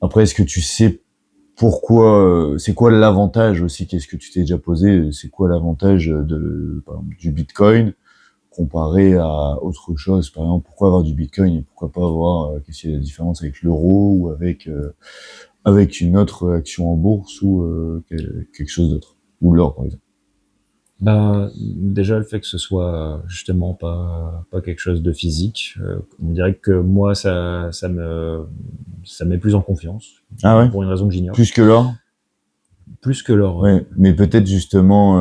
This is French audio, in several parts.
Après, est-ce que tu sais pourquoi, c'est quoi l'avantage aussi? Qu'est-ce que tu t'es déjà posé? C'est quoi l'avantage par exemple, du Bitcoin comparé à autre chose? Par exemple, pourquoi avoir du Bitcoin et pourquoi pas avoir, qu'est-ce qu'il y a la différence avec l'euro ou avec une autre action en bourse ou quelque chose d'autre? Ou l'or, par exemple. Ben, déjà le fait que ce soit justement pas quelque chose de physique, on dirait que moi ça me met plus en confiance Ah ouais? pour une raison que j'ignore, Plus que l'or? plus que l'or. Ouais. Ouais, mais peut-être justement,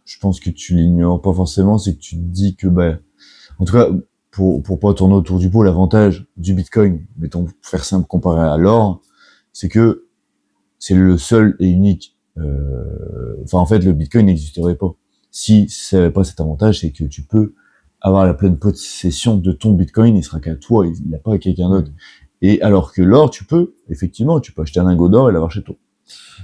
je pense que tu l'ignores pas forcément, c'est que tu te dis que, en tout cas, pour pas tourner autour du pot, l'avantage du Bitcoin, mettons, pour faire simple comparé à l'or, c'est que c'est le seul et unique. Enfin, en fait, le Bitcoin n'existerait pas. Si ça n'avait pas cet avantage, c'est que tu peux avoir la pleine possession de ton Bitcoin, il sera qu'à toi, il n'y a pas à quelqu'un d'autre. Mm. Et alors que l'or, effectivement, tu peux acheter un lingot d'or et l'avoir chez toi.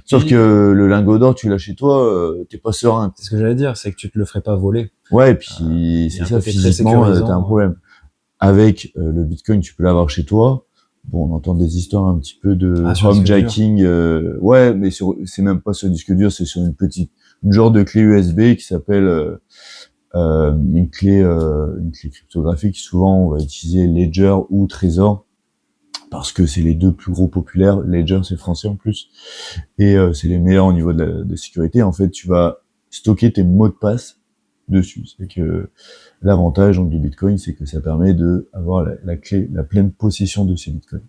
Sauf Puis que le lingot d'or, tu l'as chez toi, t'es pas serein, c'est quoi. ce que j'allais dire, c'est que tu te le ferais pas voler. Ouais, et Euh, puis Il y c'est a un ça, côté très physiquement, t'as un sécurisant. problème. Avec le Bitcoin, tu peux l'avoir chez toi. Bon, on entend des histoires un petit peu Ah, de sur un disque dur. homejacking. Ouais, mais c'est même pas sur le disque dur, c'est sur une genre de clé USB qui s'appelle une clé cryptographique. Souvent, on va utiliser Ledger ou Trésor parce que c'est les deux plus gros populaires. Ledger, c'est français en plus, et c'est les meilleurs au niveau de sécurité. En fait, tu vas stocker tes mots de passe dessus. C'est que l'avantage donc, du Bitcoin, c'est que ça permet de avoir la clé, la pleine possession de ces Bitcoins.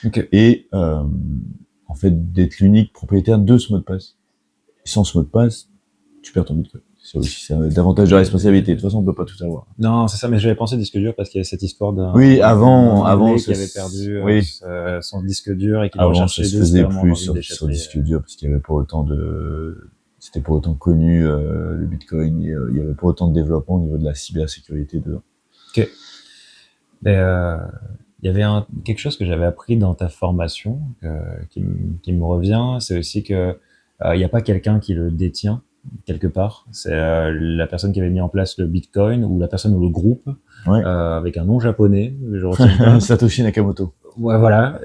Ok. Et en fait, d'être l'unique propriétaire de ce mot de passe. Et sans ce mot de passe, tu perds ton Bitcoin. C'est aussi ça, davantage de responsabilité. De toute façon, on peut pas tout avoir. Non, c'est ça, mais j'avais pensé disque dur parce qu'il y avait cette histoire Oui, d'un avant, Anglais qui avait perdu oui, son disque dur et qui le avant, ça recherchait se faisait désespérément plus dans une sur déchetterie. disque dur parce qu'il y avait pas autant c'était pas autant connu le Bitcoin et il y avait pas autant de développement au niveau de la cybersécurité dedans. Ok. Mais, il y avait quelque chose que j'avais appris dans ta formation qui me revient, c'est aussi que il n'y a pas quelqu'un qui le détient quelque part. C'est la personne qui avait mis en place le Bitcoin ou la personne ou le groupe Ouais. avec un nom japonais, je retiens pas. Satoshi Nakamoto. Ouais, voilà.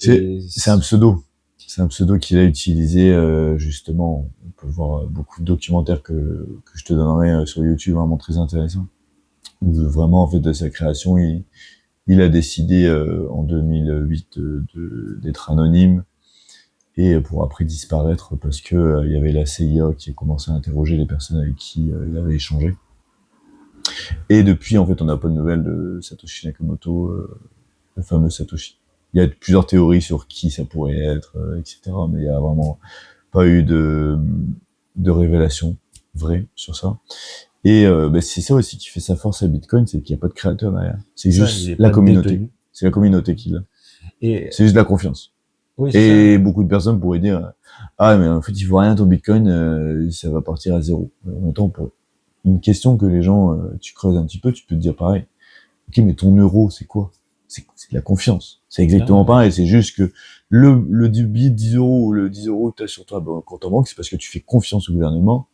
Et C'est un pseudo. C'est un pseudo qu'il a utilisé justement. On peut voir beaucoup de documentaires que je te donnerai sur YouTube, vraiment très intéressants. Où vraiment, en fait, de sa création, il a décidé en 2008 d'être anonyme et pour après disparaître parce que il y avait la CIA qui a commencé à interroger les personnes avec qui il avait échangé. Et depuis, en fait, on n'a pas de nouvelles de Satoshi Nakamoto, le fameux Satoshi. Il y a plusieurs théories sur qui ça pourrait être, etc. Mais il y a vraiment pas eu de révélation vraie sur ça. Et c'est ça aussi qui fait sa force à Bitcoin, c'est qu'il n'y a pas de créateur derrière. C'est ça, il juste n'est la pas communauté. détenu. C'est la communauté qui l'a. Et C'est juste de la confiance. oui, c'est ça. Et beaucoup de personnes pourraient dire ah mais en fait il vaut rien ton Bitcoin, ça va partir à zéro. En même temps, pour une question que les gens, tu creuses un petit peu, tu peux te dire pareil. Ok, mais ton euro, c'est quoi? C'est de la confiance. C'est exactement Non, pareil. C'est juste que le billet de 10 euros ou le 10 euros que tu as sur toi compte en banque, c'est parce que tu fais confiance au gouvernement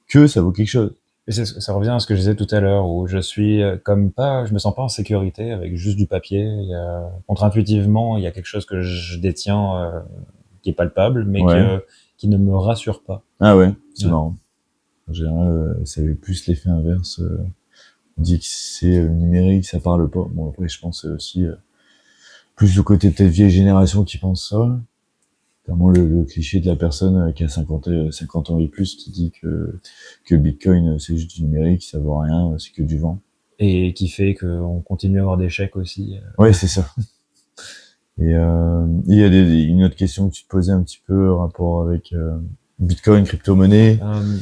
que ça vaut quelque chose. et ça revient à ce que je disais tout à l'heure, où je suis comme pas, je me sens pas en sécurité avec juste du papier. Contre-intuitivement, il y a quelque chose que je détiens qui est palpable, mais Ouais. qui ne me rassure pas. Ah ouais, c'est Ouais. marrant. En général, ça avait plus l'effet inverse. On dit que c'est numérique, ça parle pas. Bon, après, je pense aussi plus le côté peut-être vieille génération qui pense ça. Vraiment le cliché de la personne qui a 50 ans et plus qui dit que Bitcoin c'est juste du numérique, ça vaut rien, c'est que du vent. Et qui fait qu'on continue à avoir des chèques aussi. Ouais, c'est ça. Et il y a une autre question que tu te posais un petit peu en rapport avec Bitcoin, crypto-monnaie. Euh,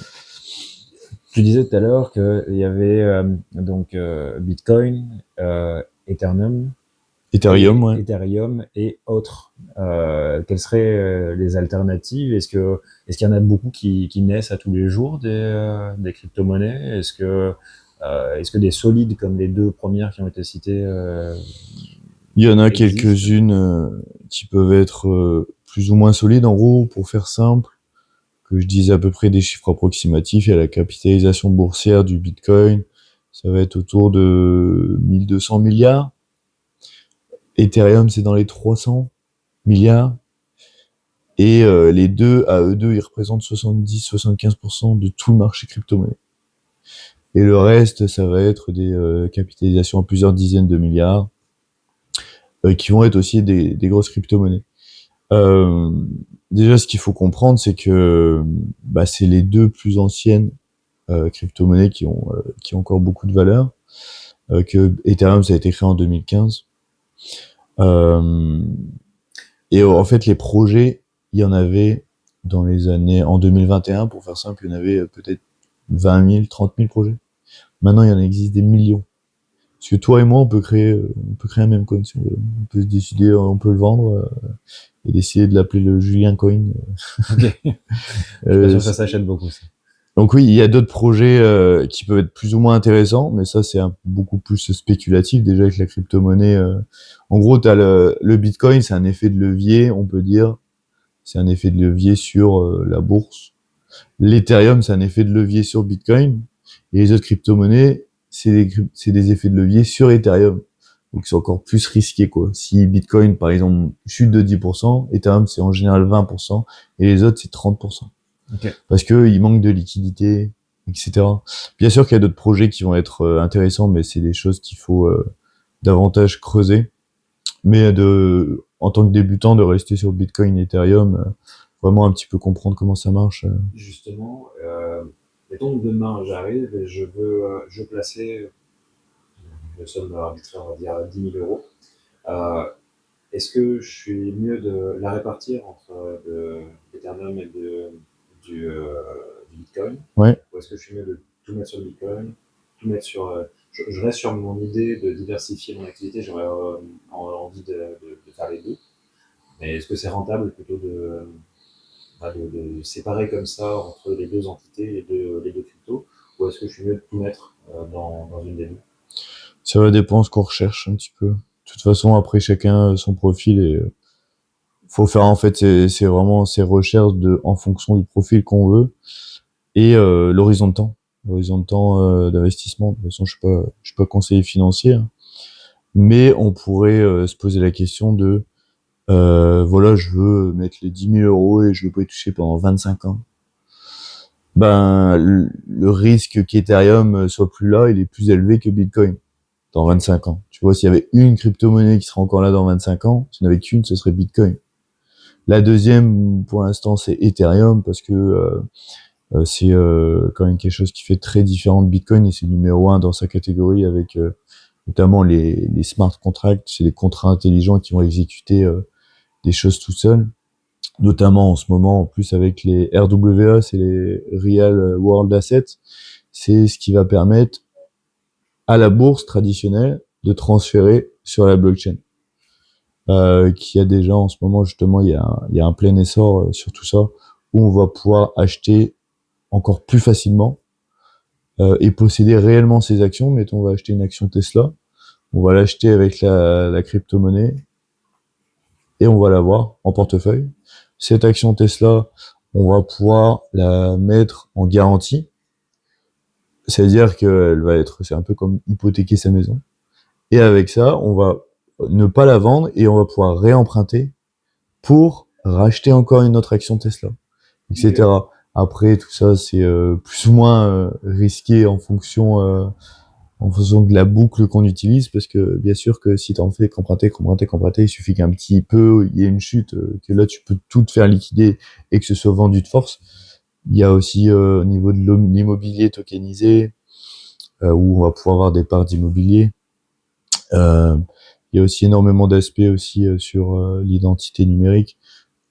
Tu disais tout à l'heure qu'il y avait donc Bitcoin, Ethereum Ethereum, ouais. et autres. Quelles seraient les alternatives? Est-ce qu'il y en a beaucoup qui naissent à tous les jours des crypto-monnaies? Est-ce que des solides comme les deux premières qui ont été citées Il y en a existent? quelques-unes qui peuvent être plus ou moins solides. En gros, pour faire simple, que je dise à peu près des chiffres approximatifs, il y a la capitalisation boursière du Bitcoin, ça va être autour de 1200 milliards. Ethereum, c'est dans les 300. milliards. Et les deux, à eux deux, ils représentent 70-75% de tout le marché crypto-monnaie. Et le reste, ça va être des capitalisations à plusieurs dizaines de milliards, qui vont être aussi des grosses crypto-monnaies. Euh, Déjà, ce qu'il faut comprendre, c'est que c'est les deux plus anciennes crypto-monnaies qui ont encore beaucoup de valeur. Que Ethereum, ça a été créé en 2015. Et en fait, les projets, il y en avait dans les années, en 2021, pour faire simple, il y en avait peut-être 20 000, 30 000 projets. Maintenant, il y en existe des millions. Parce que toi et moi, on peut créer un même coin. Si on veut. On peut se décider, on peut le vendre et décider de l'appeler le Julien Coin. Ok. Je suis pas sûr que ça s'achète beaucoup, ça. Donc oui, il y a d'autres projets qui peuvent être plus ou moins intéressants, mais ça c'est beaucoup plus spéculatif déjà avec la crypto-monnaie. En gros, t'as le Bitcoin, c'est un effet de levier, on peut dire. C'est un effet de levier sur la bourse. L'Ethereum, c'est un effet de levier sur Bitcoin. Et les autres crypto-monnaies, c'est des effets de levier sur Ethereum. Donc c'est encore plus risqué, quoi. Si Bitcoin, par exemple, chute de 10%, Ethereum, c'est en général 20%, et les autres, c'est 30%. Okay. Parce que il manque de liquidité, etc. Bien sûr qu'il y a d'autres projets qui vont être intéressants, mais c'est des choses qu'il faut davantage creuser. Mais en tant que débutant, de rester sur Bitcoin et Ethereum, vraiment un petit peu comprendre comment ça marche. Justement, mettons que demain j'arrive et je veux placer une somme arbitraire, on va dire 10 000 euros. Est-ce que je suis mieux de la répartir entre l'Ethereum et du Bitcoin? Ouais. Ou est-ce que je suis mieux de tout mettre sur le Bitcoin, tout mettre sur... je reste sur mon idée de diversifier mon activité, j'aurais envie de faire les deux. Mais est-ce que c'est rentable plutôt de séparer comme ça entre les deux entités, les deux cryptos, ou est-ce que je suis mieux de tout mettre dans une des deux? Ça va dépendre ce qu'on recherche un petit peu. De toute façon, après chacun son profil et faut faire en fait c'est vraiment ces recherches en fonction du profil qu'on veut et l'horizon de temps d'investissement. De toute façon, je suis pas conseiller financier, hein, mais on pourrait se poser la question de voilà, je veux mettre les 10 000 euros et je veux pas y toucher pendant 25 ans. Le risque qu'Ethereum soit plus là, il est plus élevé que Bitcoin dans 25 ans. Tu vois, s'il y avait une crypto-monnaie qui serait encore là dans 25 ans, s'il n'y en avait qu'une, ce serait Bitcoin. La deuxième, pour l'instant, c'est Ethereum parce que c'est quand même quelque chose qui fait très différent de Bitcoin et c'est le numéro 1 dans sa catégorie avec notamment les smart contracts, c'est des contrats intelligents qui vont exécuter des choses tout seuls, notamment en ce moment en plus avec les RWA, c'est les Real World Assets, c'est ce qui va permettre à la bourse traditionnelle de transférer sur la blockchain. Qui a déjà en ce moment justement il y a un plein essor sur tout ça où on va pouvoir acheter encore plus facilement et posséder réellement ses actions. Mettons, on va acheter une action Tesla, on va l'acheter avec la crypto-monnaie et on va l'avoir en portefeuille. Cette action Tesla, on va pouvoir la mettre en garantie. C'est-à-dire qu'elle va être, c'est un peu comme hypothéquer sa maison. Et avec ça, on va ne pas la vendre et on va pouvoir réemprunter pour racheter encore une autre action Tesla, etc. Après, tout ça, c'est plus ou moins risqué en fonction de la boucle qu'on utilise, parce que bien sûr que si t'en fais qu'emprunter, il suffit qu'un petit peu, il y ait une chute, que là tu peux tout te faire liquider et que ce soit vendu de force. Il y a aussi au niveau de l'immobilier tokenisé, où on va pouvoir avoir des parts d'immobilier. Il y a aussi énormément d'aspects aussi sur l'identité numérique.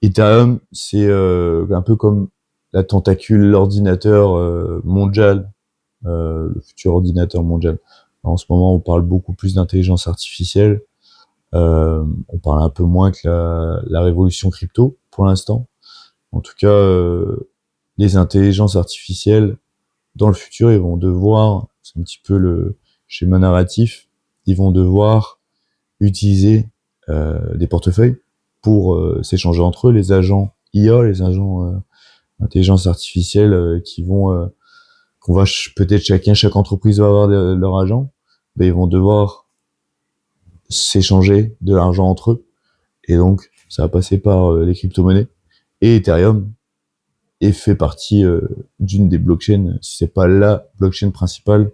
Ethereum, c'est un peu comme la tentacule, l'ordinateur mondial, le futur ordinateur mondial. En ce moment, on parle beaucoup plus d'intelligence artificielle. On parle un peu moins que la révolution crypto pour l'instant. En tout cas, les intelligences artificielles, dans le futur, ils vont devoir, c'est un petit peu le schéma narratif, ils vont devoir utiliser des portefeuilles pour s'échanger entre eux, les agents IA, les agents intelligence artificielle qui vont qu'on va peut-être chaque entreprise va avoir leur agent, ben ils vont devoir s'échanger de l'argent entre eux et donc Ça va passer par les crypto-monnaies. Et Ethereum est fait partie d'une des blockchains, si c'est pas la blockchain principale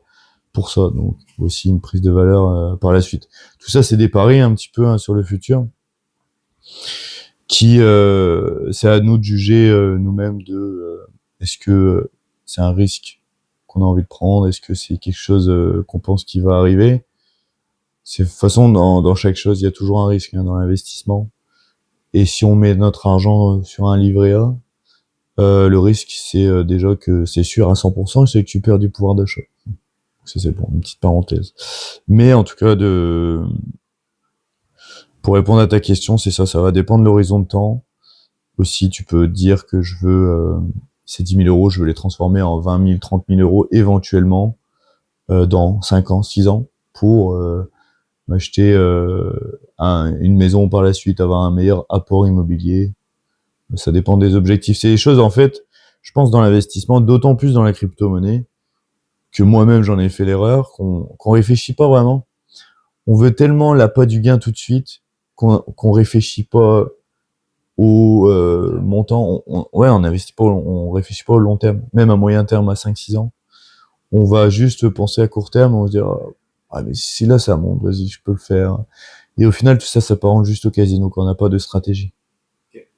pour ça. Donc aussi une prise de valeur par la suite. Tout ça, c'est des paris un petit peu sur le futur. Qui c'est à nous de juger nous-mêmes de est-ce que c'est un risque qu'on a envie de prendre, est-ce que c'est quelque chose qu'on pense qui va arriver. C'est de toute façon dans chaque chose il y a toujours un risque dans l'investissement, et si on met notre argent sur un livret A, le risque c'est déjà que c'est sûr à 100%, c'est que tu perds du pouvoir d'achat. Ça c'est bon, une petite parenthèse, mais en tout cas pour répondre à ta question, c'est ça va dépendre de l'horizon de temps. Aussi, tu peux dire que je veux ces 10 000 euros, je veux les transformer en 20 000, 30 000 euros éventuellement dans 5 ans, 6 ans pour m'acheter une maison par la suite, avoir un meilleur apport immobilier. Ça dépend des objectifs. C'est des choses, en fait, je pense, dans l'investissement, d'autant plus dans la crypto-monnaie, que moi-même j'en ai fait l'erreur, qu'on réfléchit pas vraiment. On veut tellement l'appât du gain tout de suite qu'on réfléchit pas au montant. On investit pas, on réfléchit pas au long terme, même à moyen terme, à 5-6 ans. On va juste penser à court terme, on va se dire ah mais si là ça monte, vas-y je peux le faire. Et au final tout ça s'apparente juste au casino quand on n'a pas de stratégie.